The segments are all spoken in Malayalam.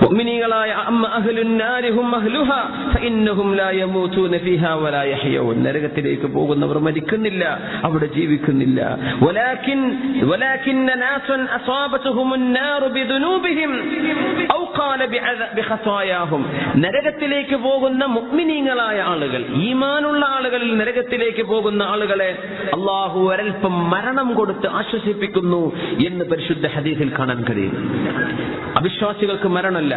മുഅ്മിനീങ്ങളായ അമ്മ അഹ്ലുൻ നാരി ഹും അഹ്ലുഹാ ഫഇന്നഹും ലാ യമൂതൂന ഫീഹാ വലാ യഹ്യഊൻ. നരകത്തിലേക്ക് പോകുന്നവർ മരിക്കുന്നില്ല, അവിടെ ജീവിക്കുന്നില്ല. വലാകിന്ന നാസൻ അസാബതുഹുമുൻ നാറു ബിദുനൂബിഹിം ഔ ഖാല ബിഖതായാഹും. നരകത്തിലേക്ക് പോകുന്ന മുഅ്മിനീങ്ങളായ ആളുകൾ, ഈമാനുള്ള ആളുകളിൽ നരകത്തിലേക്ക് പോകുന്ന ആളുകളെ അല്ലാഹു ഒരൽപ്പം മരണം കൊടുത്ത് ആശ്വസിപ്പിക്കുന്നു എന്ന് പരിശുദ്ധ ഹദീസിൽ കാണാൻ കഴിയും. അവിശ്വാസികൾക്ക് മരണമല്ല,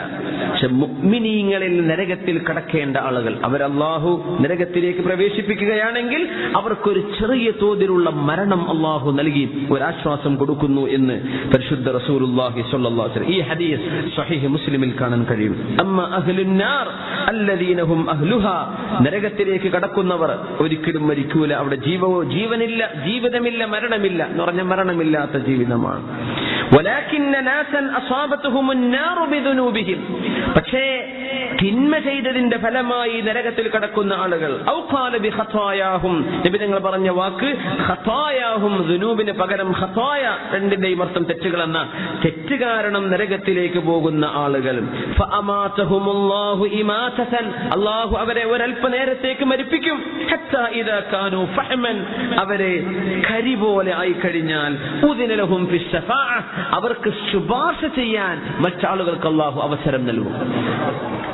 പക്ഷെ മുഅ്മിനീങ്ങളിൽ നരകത്തിൽ കടക്കേണ്ട ആളുകൾ അവർ അല്ലാഹു നരകത്തിലേക്ക് പ്രവേശിപ്പിക്കുകയാണെങ്കിൽ അവർക്കൊരു ചെറിയ തോതിലുള്ള മരണം അല്ലാഹു നൽകി ഒരാശ്വാസം കൊടുക്കുന്നു എന്ന് പരിശുദ്ധ റസൂലുള്ളാഹി സ്വല്ലല്ലാഹു അലൈഹി വസല്ലം ഈ ഹദീസ് സ്വഹീഹ് മുസ്ലിമിൽ കാണാൻ കഴിയും. അമ്മ അഹ്ലുൻ നാർ അല്ലദീന ഹും അഹ്ലുഹാ. നരകത്തിലേക്ക് കടക്കുന്നവർ ഒരിക്കലും മരിക്കൂല, അവിടെ ജീവനില്ല, ജീവിതമില്ല, മരണമില്ല എന്ന് പറഞ്ഞ മരണമില്ലാത്ത ജീവിതമാണ്. വലാകിന്ന നാസൻ അസാബതുഹുമുൻ നാറു ബിദുനൂബിഹിം. പക്ഷേ തിന്മ ചെയ്തതിന്റെ ഫലമായി നരകത്തിൽ കടക്കുന്ന ആളുകൾ ഔ ഖാല ബിഖതായാഹും. നബി തങ്ങൾ പറഞ്ഞ വാക്ക് ഖതായാഹും, ദുനൂബിന് പകരം ഖതായ, രണ്ടിന്റെയും അർത്ഥം തെറ്റുകൾ എന്ന, തെറ്റ് കാരണം നരകത്തിലേക്ക് പോകുന്ന ആളുകൾ ഫഅമാതഹുമുല്ലാഹു ഇമാതൻ. അല്ലാഹു അവരെ ഒരൽപ്പ നേരത്തേക്ക് മരിപ്പിക്കും. ഹത്താ ഇദാ കാനൂ ഫഹ്മൻ, അവരെ കരി പോലെ ആയി കഴിഞ്ഞാൽ ഉദിന ലഹും ഫിശ്ശഫാഅ, അവർക്ക് ശുപാർശ ചെയ്യാൻ മറ്റാളുകൾക്ക് അല്ലാഹു അവസരം നൽകും.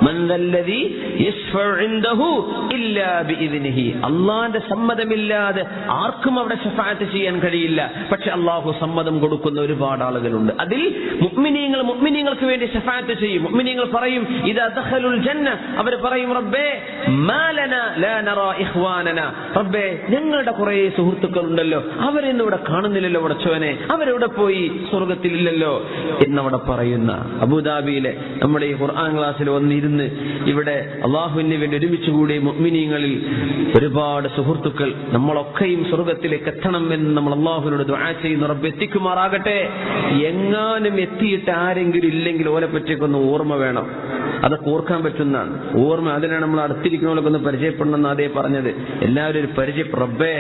മൻ ദല്ലദീ യശ്ഫഉ ഇൻദഹു ഇല്ലാ ബിഇദ്നിഹി. അല്ലാഹുവിന്റെ സമ്മതമില്ലാതെ ആർക്കും അവിടെ ശഫാഅത്ത് ചെയ്യാൻ കഴിയില്ല. പക്ഷെ അല്ലാഹു സമ്മതം കൊടുക്കുന്ന ഒരുപാട് ആളുകളുണ്ട്. അതിൽ മുഅ്മിനീങ്ങൾക്ക് വേണ്ടി ശഫാഅത്ത് ചെയ്യും. മുഅ്മിനീങ്ങൾ പറയും ഇദാ ദഖലുൽ ജന്ന, അവർ പറയും റബ്ബേ മാ ലനാ ലാ നറാ ഇഖ്വാനനാ. റബ്ബേ ഞങ്ങളുടെ കുറേ സുഹൃത്തുക്കൾ ഉണ്ടല്ലോ, അവരെന്നും ഇവിടെ കാണുന്നില്ലല്ലോ, പടച്ചവനെ അവരെവിടെ പോയി, സ്വർഗ്ഗത്തിലില്ലല്ലോ എന്നവിടെ പറയുന്ന അബൂദാബിയിലെ നമ്മുടെ ഈ ഖുർആൻ ക്ലാസ്സിൽ വന്നിരുന്ന് ഇവിടെ അള്ളാഹുവിന് വേണ്ടി ഒരുമിച്ച് കൂടിയ മുഅ്മിനീങ്ങളിൽ ഒരുപാട് സുഹൃത്തുക്കൾ, നമ്മളൊക്കെയും സ്വർഗ്ഗത്തിലേക്ക് എത്തണം എന്ന് നമ്മൾ അള്ളാഹുവിനോട് ദുആ ചെയ്യുന്നു. റബ്ബ് എത്തിക്കുമാറാകട്ടെ. എങ്ങാനും എത്തിയിട്ട് ആരെങ്കിലും ഇല്ലെങ്കിൽ ഓരെ പറ്റിയൊക്കെ ഓർമ്മ വേണം, അതൊക്കെ ഓർക്കാൻ പറ്റുന്നതാണ് ഓർമ്മ. അതിനാണ് നമ്മൾ അടുത്തിരിക്കുന്നവരൊക്കെ ഒന്ന് പരിചയപ്പെടണമെന്ന് അതേ പറഞ്ഞത്. എല്ലാവരും ഒരു റബ്ബേ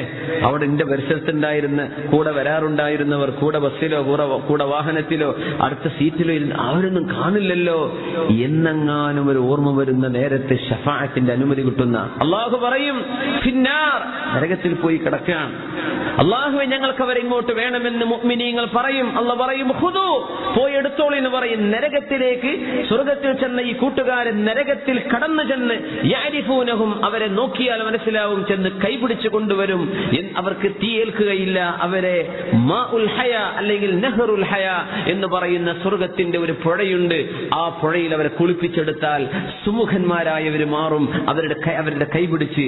അവിടെ എന്റെ പരിസരത്തുണ്ടായിരുന്ന, കൂടെ വരാറുണ്ടായിരുന്നവർ, കൂടെ ബസ്സിലോ കൂടെ വാഹനത്തിലോ അടുത്ത സീറ്റിലോ ഇരുന്ന് അവരൊന്നും കാണില്ലല്ലോ എന്നെങ്ങാനും ഒരു ഓർമ്മ വരുന്ന നേരത്തെ ശഫാഅത്തിന്റെ അനുമതി കിട്ടുന്ന അള്ളാഹു പറയും ഫിന്നാർ, നരകത്തിൽ പോയി കിടക്കാൻ. അള്ളാഹുവെ ഞങ്ങൾക്ക് അവരെ ഇങ്ങോട്ട് വേണമെന്ന് മുഅ്മിനീങ്ങൾ പറയും. അള്ളാഹു പറയും ഖുദൂ, പോയി എടുത്തോളൂ എന്ന് പറയും. നരകത്തിലേക്ക്, സ്വർഗ്ഗത്തിൽ ചെന്ന ഈ കൂട്ടുകാരൻ നരകത്തിൽ കടന്നു ചെന്ന് യഅരിഫൂനഹും, അവരെ നോക്കിയാൽ മനസ്സിലാവും, ചെന്ന് കൈപിടിച്ചു കൊണ്ടുവരും. അവർക്ക് തീ ഏൽക്കുകയില്ല. അവരെ മാഉൽ ഹയാ അല്ലെങ്കിൽ നഹറുൽ ഹയാ എന്ന് പറയുന്ന സ്വർഗ്ഗത്തിന്റെ ഒരു പുഴയുണ്ട്. ആ പുഴയിൽ അവരെ കുളിപ്പിച്ചെടുത്താൽ സുമുഖന്മാരായവർ മാറും. അവരുടെ കൈപിടിച്ച്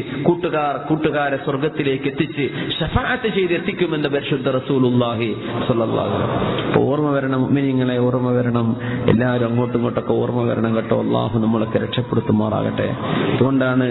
കൂട്ടുകാരെ സ്വർഗ്ഗത്തിലേക്ക് എത്തിച്ച് ശഫാഅത്ത് ചെയ്ത് എത്തിക്കുമെന്ന് പരിശുദ്ധ റസൂലുള്ളാഹി സ്വല്ലല്ലാഹു അലൈഹി വസല്ലം. ഓർമ്മ വരണം മുഅ്മിനീങ്ങളെ, ഓർമ്മ വരണം. എല്ലാവരും അങ്ങോട്ടും ഇങ്ങോട്ടൊക്കെ ഓർമ്മ വരണം കേട്ടോ. അള്ളാഹു നമ്മളൊക്കെ രക്ഷപ്പെടുത്തുമാറാകട്ടെ. അതുകൊണ്ടാണ്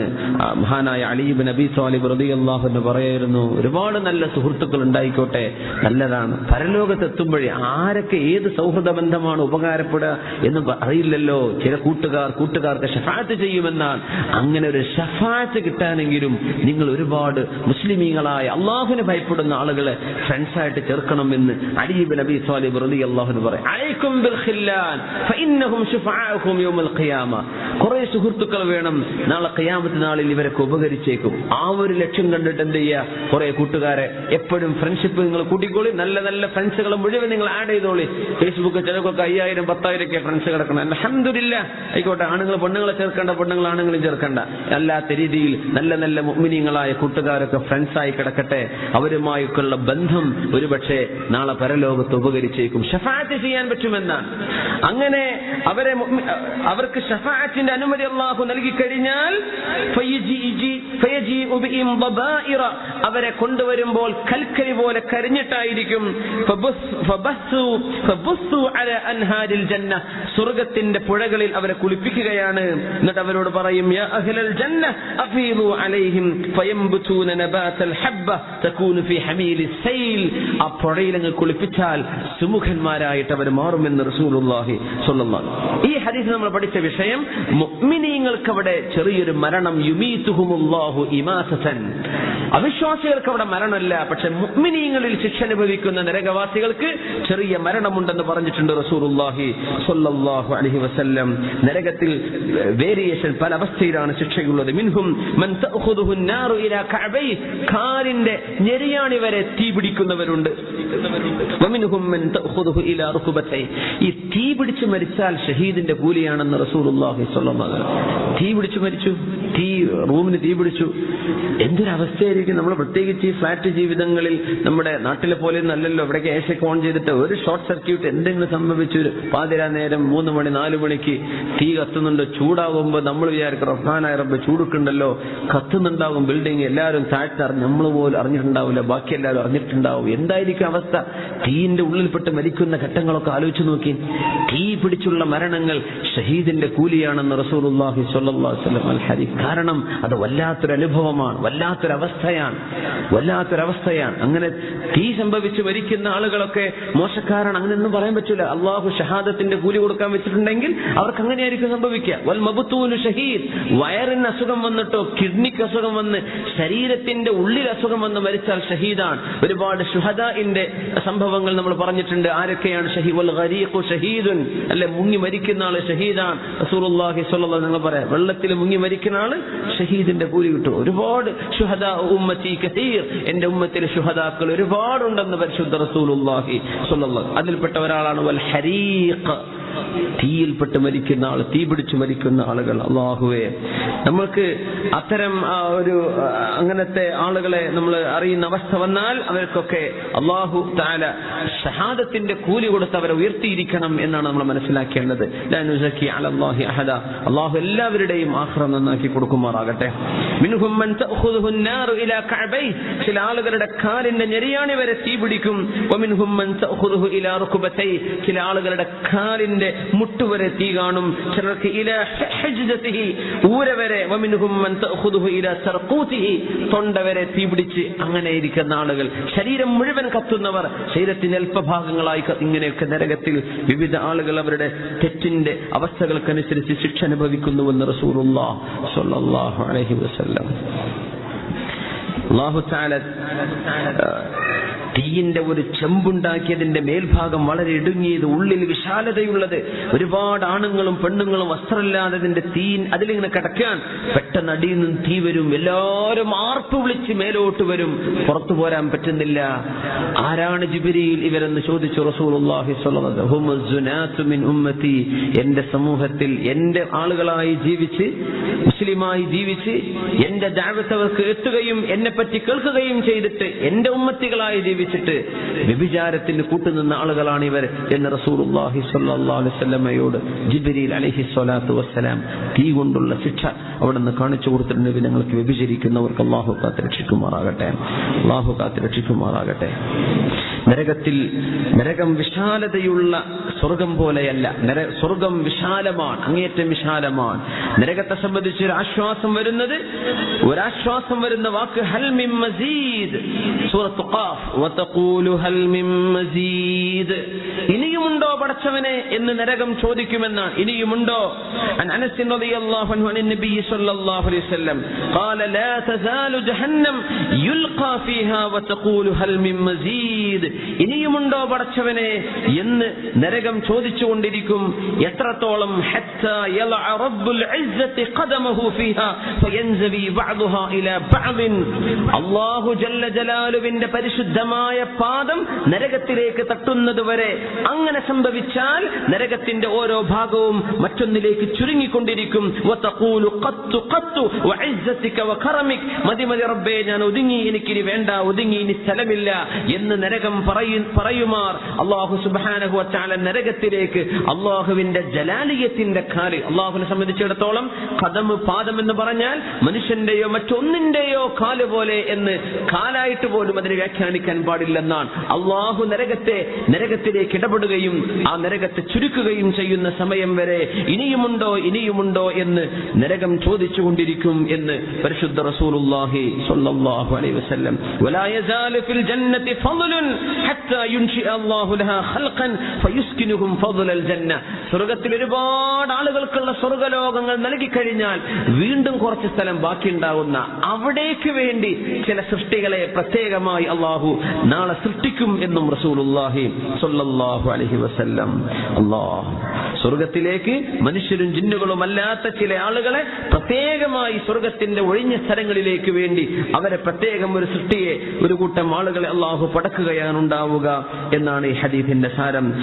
മഹാനായ അലി ഇബ്നു അബീ ത്വാലിബ് റളിയല്ലാഹു അൻഹു പറയായിരുന്നു, ഒരുപാട് നല്ല സുഹൃത്തുക്കൾ ഉണ്ടായിക്കോട്ടെ, നല്ലതാണ്. പരലോകത്തെത്തുമ്പോഴേ ആരൊക്കെ ഏത് സൗഹൃദ ബന്ധമാണ് ഉപകാരപ്പെടുക എന്ന് അറിയില്ലല്ലോ. ചില കൂട്ടുകാർക്ക് ശഫാഅത്ത് ചെയ്യുമെന്നാണ്. അങ്ങനെ ഒരു ശഫാഅത്ത് കിട്ടാനെങ്കിലും നിങ്ങൾ ഒരുപാട് മുസ്ലിമീങ്ങളായ അള്ളാഹുവിനെ ഭയപ്പെടുന്ന ആളുകളെ ഫ്രണ്ട്സായിട്ട് ചേർക്കണമെന്ന് അലി ഇബ്നു അബീ ത്വാലിബ് റളിയല്ലാഹു അൻഹു പറയും. അലൈക്കും ബിൽ ഖില്ലാൻ ഫഇന്നഹും ശുഫാഅഹും യൗമൽ ഖിയാമ. കുറേ സുഹൃത്തുക്കൾ വേണം, നാളെ ഖിയാമത്ത് നാളിൽ ഇവരൊക്കെ ഉപകരിച്ചേക്കും. ആ ഒരു ലക്ഷ്യം കണ്ടിട്ട് എന്ത് ചെയ്യുക, കുറെ കൂട്ടുകാരെ എപ്പോഴും ഫ്രണ്ട്ഷിപ്പ് നിങ്ങൾ കൂട്ടിക്കോളി. നല്ല നല്ല ഫ്രണ്ട്സുകളെ മുഴുവൻ നിങ്ങൾ ആഡ് ചെയ്തോളി. ഫേസ്ബുക്ക് ചിലർക്കൊക്കെ 5000 10,000 ഫ്രണ്ട്സ് കിടക്കണം. അൽഹംദുലില്ലാ, ആയിക്കോട്ടെ. ആണുങ്ങൾ പെണ്ണുങ്ങളെ ചേർക്കേണ്ട, പെണ്ണുങ്ങൾ ആണുങ്ങളും ചേർക്കേണ്ട. അല്ലാത്ത രീതിയിൽ നല്ല നല്ല മുഅ്മിനീങ്ങളായ കൂട്ടുകാരൊക്കെ ഫ്രണ്ട്സായി കിടക്കട്ടെ. അവരുമായൊക്കെയുള്ള ബന്ധം ഒരുപക്ഷെ നാളെ പരലോകത്ത് ഉപകരിച്ചേക്കും, ശഫാഅത്ത് ചെയ്യാൻ പറ്റുമെന്നാണ്. അങ്ങനെ അവർക്ക് ശഫാഅത്തിന്റെ അനുമതി അല്ലാഹു നൽകി കഴിഞ്ഞാൽ അവരെ കൊണ്ടുവരുമ്പോൾ കൽക്കരി പോലെ കരിഞ്ഞിട്ടായിരിക്കും. സ്വർഗ്ഗത്തിന്റെ പുഴകളിൽ അവരെ കുളിപ്പിക്കുകയാണ്. എന്നിട്ട് അവരോട് പറയും, യാ അഹ്ലൽ ജന്ന അഫീദു അലൈഹിം ഫയംബുതൂന നബാതൽ ഹബ്ബ തകൂനു ഫീ ഹമീലിസ് സൈൽ. ആ പുഴയിൽ അങ്ങ് കുളിപ്പിച്ചാൽ സുമുഖന്മാരായിട്ട് അവർ മാറുമെന്ന് റസൂലുള്ളാഹി സ്വല്ലല്ലാഹു അലൈഹി വസല്ലം. ഈ ഹദീസ് നമ്മൾ പഠിച്ച വിഷയം, മുഅ്മിനീങ്ങൾക്ക് അവിടെ ചെറിയൊരു മരണം, യുമീതുഹുമുല്ലാഹു ഇമാസതൻ, അവിശ്വാസികൾക്ക് അവിടെ മരണമല്ല, പക്ഷെ മുഅ്മിനീങ്ങളിൽ ശിക്ഷ അനുഭവിക്കുന്ന നരകവാസികൾക്ക് ചെറിയ മരണമുണ്ടെന്ന് പറഞ്ഞിട്ടുണ്ട് റസൂലുള്ളാഹി സ്വല്ലല്ലാഹു അലൈഹി വസല്ലം. നരകത്തിൽ വേരിയേഷൻ, പല അവസ്ഥയിലാണ് ശിക്ഷയുള്ളത്. മിൻഹും മൻ തഅഖുദുഹു النار ഇലാ കഅബൈ, കാലിന്റെ ഞെരിയാണി വരെ തീ പിടിക്കുന്നവരുണ്ട്. വമിൻഹും മൻ തഅഖുദുഹു ഇലാ റുക്ബതൈ, ഈ തീ പിടിച്ച് മരിച്ചാൽ ഷഹീദിന്റെ കൂലിയാണെന്ന് റസൂലുള്ളാഹി സ്വല്ലല്ലാഹു അലൈഹി വസല്ലം. തീ പിടിച്ച് മരിച്ചു, റൂമിന് തീ പിടിച്ചു, എന്തൊരവസ്ഥയായിരിക്കും. നമ്മൾ പ്രത്യേകിച്ച് ഈ ഫ്ലാറ്റ് ജീവിതങ്ങളിൽ, നമ്മുടെ നാട്ടിലെ പോലെ നല്ലല്ലോ, ഇവിടേക്ക് എ.സി ഓൺ ചെയ്തിട്ട് ഒരു ഷോർട്ട് സർക്യൂട്ട് എന്തെങ്കിലും സംഭവിച്ചു, പാതിരാ നേരം 3 മണി 4 മണിക്ക് തീ കത്തുന്നുണ്ട്, ചൂടാകുമ്പോൾ നമ്മൾ വിചാരിക്കും റഹ്മാനായ റബ്ബ് ചൂടുക്കുണ്ടല്ലോ, കത്തുന്നുണ്ടാവും ബിൽഡിംഗ്, എല്ലാവരും താഴ്ത്തറിഞ്ഞ് നമ്മൾ പോലും അറിഞ്ഞിട്ടുണ്ടാവില്ല, ബാക്കി എല്ലാവരും അറിഞ്ഞിട്ടുണ്ടാവും. എന്തായിരിക്കും അവസ്ഥ? തീയിന്റെ ഉള്ളിൽപ്പെട്ട് മരിക്കുന്ന ഘട്ടങ്ങളൊക്കെ ആലോചിച്ച് നോക്കി. തീ പിടിച്ചുള്ള മരണങ്ങൾ ഷഹീദിന്റെ കൂലിയാണെന്ന് റസൂലുള്ളാഹി സ്വല്ലല്ലാഹു അലൈഹി വസല്ലം അൽ ഹദീസ്. കാരണം അത് വല്ലാത്തൊരു അനുഭവമാണ്, വല്ലാത്തൊരവസ്ഥയാണ്. അങ്ങനെ തീ സംഭവിച്ച് മരിക്കുന്ന ആളുകളൊക്കെ മോശക്കാരാണ്, അങ്ങനെയൊന്നും പറയാൻ പറ്റില്ല. അള്ളാഹു ഷഹാദത്തിന്റെ കൂലി കൊടുക്കാൻ വെച്ചിട്ടുണ്ടെങ്കിൽ അവർക്ക് അങ്ങനെയായിരിക്കും സംഭവിക്കുക. വൽ മബ്തൂലു ഷഹീദ്, വയറിന് അസുഖം വന്നിട്ടോ കിഡ്നിക്ക് അസുഖം വന്ന് ശരീരത്തിന്റെ ഉള്ളിൽ അസുഖം വന്ന് മരിച്ചാൽ ഷഹീദാണ്. ഒരുപാട് ശുഹദാഇന്റെ സംഭവങ്ങൾ നമ്മൾ പറഞ്ഞിട്ടുണ്ട്. ആരൊക്കെയാണ് ഷഹീദ്? വൽ ഗരീഖു ഷഹീദുൻ, അല്ലെ, മുങ്ങി മരിക്കുന്ന ആള് ഷഹീദാണ്. റസൂലുള്ളാഹി സ്വല്ലല്ലാഹു അലൈഹി വസല്ലം പറയാം, വെള്ളത്തിൽ മുങ്ങി മരിക്കുന്ന ആള് ഷഹീദിന്റെ കൂലി കിട്ടും. ഒരുപാട് ശുഹദാ ഉമ്മത്തി കസീർ, എന്റെ ഉമ്മത്തിൽ ശുഹദാക്കൾ ഒരുപാടുണ്ടെന്ന് പരിശുദ്ധ റസൂലുള്ളാഹി സ്വല്ലല്ലാഹു. അതിൽപ്പെട്ട ഒരാളാണ് വൽ ഹരീഖ്, തീയിൽപ്പെട്ട് മരിക്കുന്ന ആൾ, തീ പിടിച്ചു മരിക്കുന്ന ആളുകൾ. അല്ലാഹുവേ, നമ്മൾക്ക് അത്തരം അങ്ങനത്തെ ആളുകളെ നമ്മൾ അറിയുന്ന അവസ്ഥ വന്നാൽ അവർക്കൊക്കെ അല്ലാഹു തആല ഷഹാദത്തിന്റെ കൂലി കൊടുത്ത് അവരെ ഉയർത്തിയിരിക്കണം എന്നാണ് നമ്മൾ മനസ്സിലാക്കേണ്ടത്. ലാ നുസക്കി അലല്ലാഹി അഹദ, അല്ലാഹു എല്ലാവരുടെയും ആഖിറ നന്നാക്കി കൊടുക്കുമാറാകട്ടെ. മിൻഹും മൻ തഅഖുദുഹു النار ഇലാ കഅബൈ, ചില ആളുകളുടെ കാലിന്റെ ഞെരിയാണി വരെ തീ പിടിക്കും. വമിൻഹും മൻ തഅഖുദുഹു ഇലാ റുക്ബതൈ, ചില ആളുകളുടെ കാലിന്റെ മുട്ടുവരെ തീ കാണും. ചിലർക്ക് ഇലാ ഹജ്ജതിഹി, ഊര വരെ. വമിൻഹും മൻ തഅഖുദുഹു ഇലാ സർഖൂതിഹി, തൊണ്ട വരെ തീ പിടിച്ച് അങ്ങനെ ഇരിക്കുന്ന ആളുകൾ. ശരീരം മുഴുവൻ കത്തുന്നവർ, ശരീരത്തിന്റെ അല്പഭാഗങ്ങളായി ഇങ്ങനെയൊക്കെ നരകത്തിൽ വിവിധ ആളുകൾ അവരുടെ തെറ്റിന്റെ അവസ്ഥകൾക്കനുസരിച്ച് ശിക്ഷ അനുഭവിക്കുന്നുവെന്ന് റസൂലുള്ളാഹി സ്വല്ലല്ലാഹു അലൈഹി വസല്ലം. അല്ലാഹു തആല തീയിന്റെ ഒരു ചെമ്പുണ്ടാക്കിയതിന്റെ മേൽഭാഗം വളരെ ഇടുങ്ങിയത്, ഉള്ളിൽ വിശാലതയുള്ളത്. ഒരുപാട് ആണുങ്ങളും പെണ്ണുങ്ങളും വസ്ത്രമില്ലാത്തതിന്റെ തീ അതിലിങ്ങനെ കിടക്കാൻ, പെട്ടെന്ന് അടിയിൽ നിന്ന് തീ വരും. എല്ലാവരും ആർപ്പ് വിളിച്ച് മേലോട്ട് വരും, പുറത്തു പോരാൻ പറ്റുന്നില്ല. ആരാണ് ജിബ്രീൽ ഇവരെന്ന് ചോദിച്ചു റസൂലുള്ളാഹി സ്വല്ലല്ലാഹു അലൈഹി വസല്ലം. ഹുമുസ്സുനാതു മിൻ ഉമ്മത്തി, എന്റെ സമൂഹത്തിൽ എന്റെ ആളുകളായി ജീവിച്ച്, മുസ്ലിമായി ജീവിച്ച്, എന്റെ ദഅവത്ത് അവർക്ക് എത്തുകയും എന്നെ പറ്റി കേൾക്കുകയും ചെയ്തിട്ട് എന്റെ ഉമ്മത്തികളായി ജീവിച്ചിട്ട് വ്യഭിചാരത്തിന് കൂട്ടുനിന്ന ആളുകളാണ് ഇവർ എന്ന് റസൂലുള്ളാഹി സ്വല്ലല്ലാഹു അലൈഹി വസല്ലമയോട് ജിബ്രീൽ അലൈഹി സ്വലാത്തു വസ്സലാം തീ കൊണ്ടുള്ള ശിക്ഷ അവിടെ നിന്ന് കാണിച്ചു കൊടുത്തിട്ടുണ്ട്. ഞങ്ങൾക്ക് വ്യഭിചരിക്കുന്നവർക്ക് അല്ലാഹു കാത്തുരക്ഷിക്കുമാറാകട്ടെ, അല്ലാഹു കാത്തുരക്ഷിക്കുമാറാകട്ടെ. നരകം വിശാലതയുള്ള സ്വർഗം പോലെയല്ല. സ്വർഗം വിശാലമാണ്, അങ്ങേയറ്റം വിശാലമാണ്. നരകത്തെ സംബന്ധിച്ച് ഒരാശ്വാസം വരുന്ന വാക്ക് ഹൽ മിൻ മസീദ്. സൂറത്ത് ഖാഫ്, വതഖൂലു ഹൽ മിൻ മസീദ്, ഇനിയുമുണ്ടോ പടച്ചവനെ എന്ന് നരകം ചോദിക്കുമെന്നാണ്. ഇനിയുമുണ്ടോ? അൻ അനസ് റളിയല്ലാഹു അൻഹു അൻ നബി സ്വല്ലല്ലാഹു അലൈഹി വസല്ലം ഖാല ലാ തസാലു ജഹന്നം യുൽഖാ ഫീഹാ വതഖൂലു ഹൽ മിൻ മസീദ്, ഇനിയുമുണ്ടോ പടച്ചവനെ എന്ന് നരകം ചോദിച്ചുകൊണ്ടിരിക്കും. എത്രത്തോളം? ഹത്താ യലഅ റബ്ബുൽ ഇസ്സത്തി ഖദമഹു ഫീഹാ ഫയൻസവി ബഅദുഹാ ഇലാ ബഅദിൻ, അല്ലാഹു ജല്ല ജലാലുവിന്റെ പരിശുദ്ധമായ പാദം നരകത്തിലേക്ക് തട്ടുന്നതുവരെ. അങ്ങനെ സംഭവിച്ചാൽ നരകത്തിന്റെ ഓരോ ഭാഗവും മറ്റൊന്നിലേക്ക് ചുരുങ്ങിക്കൊണ്ടിരിക്കും. വതഖൂലു ഖത്തു ഖത്തു വഇസ്സതിക വകറമിക, മതി മതി റബ്ബേ, ഞാൻ ഒതുങ്ങി, എനിക്കിനി വേണ്ട, ഒതുങ്ങി, ഇനി സ്ഥലമില്ല എന്ന് നരകം പറയുമാർ. അല്ലാഹു സുബ്ഹാനഹു വ തആല നരകത്തിലേക്ക് അല്ലാഹുവിന്റെ ജലാലിയത്തിന്റെ കാല്, അല്ലാഹുവിനെ സംബന്ധിച്ചിടത്തോളം ഖദം, പാദം എന്ന് പറഞ്ഞാൽ മനുഷ്യന്റെയോ മറ്റൊന്നിന്റെയോ കാല് പോലെ എന്ന് കാലായിട്ട് പോലും അതിനെ വ്യാഖ്യാനിക്കാൻ പാടില്ലെന്നാണ്. അല്ലാഹു നരകത്തിലേക്ക് ഇടപെടുകയും ആ നരകത്തെ ചുരുക്കുകയും ചെയ്യുന്ന സമയം വരെ ഇനിയുമുണ്ടോ എന്ന് നരകം ചോദിച്ചുകൊണ്ടിരിക്കും എന്ന് പരിശുദ്ധ റസൂലുള്ളാഹി സ്വല്ലല്ലാഹു അലൈഹി വസല്ലം. വലാ യസാലു ഫിൽ ജന്നതി ഫളലുൻ ഹത്താ യുൻശിഅ അല്ലാഹു ലഹാ ഖൽഖൻ ഫയുസ്കിനുഹും ഫളൽ ജന്ന, സ്വർഗത്തിൽ ഒരുപാട് ആളുകൾക്കുള്ള സ്വർഗലോകങ്ങൾ നൽകിക്കഴിഞ്ഞാൽ വീണ്ടും കുറച്ച് സ്ഥലം ബാക്കിയുണ്ടാവുന്ന അവിടേക്ക് വേണ്ടി ചില സൃഷ്ടികളെ പ്രത്യേകമായി അള്ളാഹു നാളെ സൃഷ്ടിക്കും എന്നും റസൂലുള്ളാഹി സ്വല്ലല്ലാഹു അലൈഹി വസല്ലം. അല്ലാഹ് സ്വർഗത്തിലേക്ക് മനുഷ്യരും ജിന്നുകളും അല്ലാത്ത ചില ആളുകളെ പ്രത്യേകമായി സ്വർഗത്തിന്റെ ഒഴിഞ്ഞ സ്ഥലങ്ങളിലേക്ക് വേണ്ടി അവരെ പ്രത്യേകം ഒരു സൃഷ്ടിയെ, ഒരു കൂട്ടം ആളുകളെ അള്ളാഹു പടക്കുകയാണ് ഉണ്ടാവുക എന്നാണ് ഈ ഹദീസിന്റെ സാരം.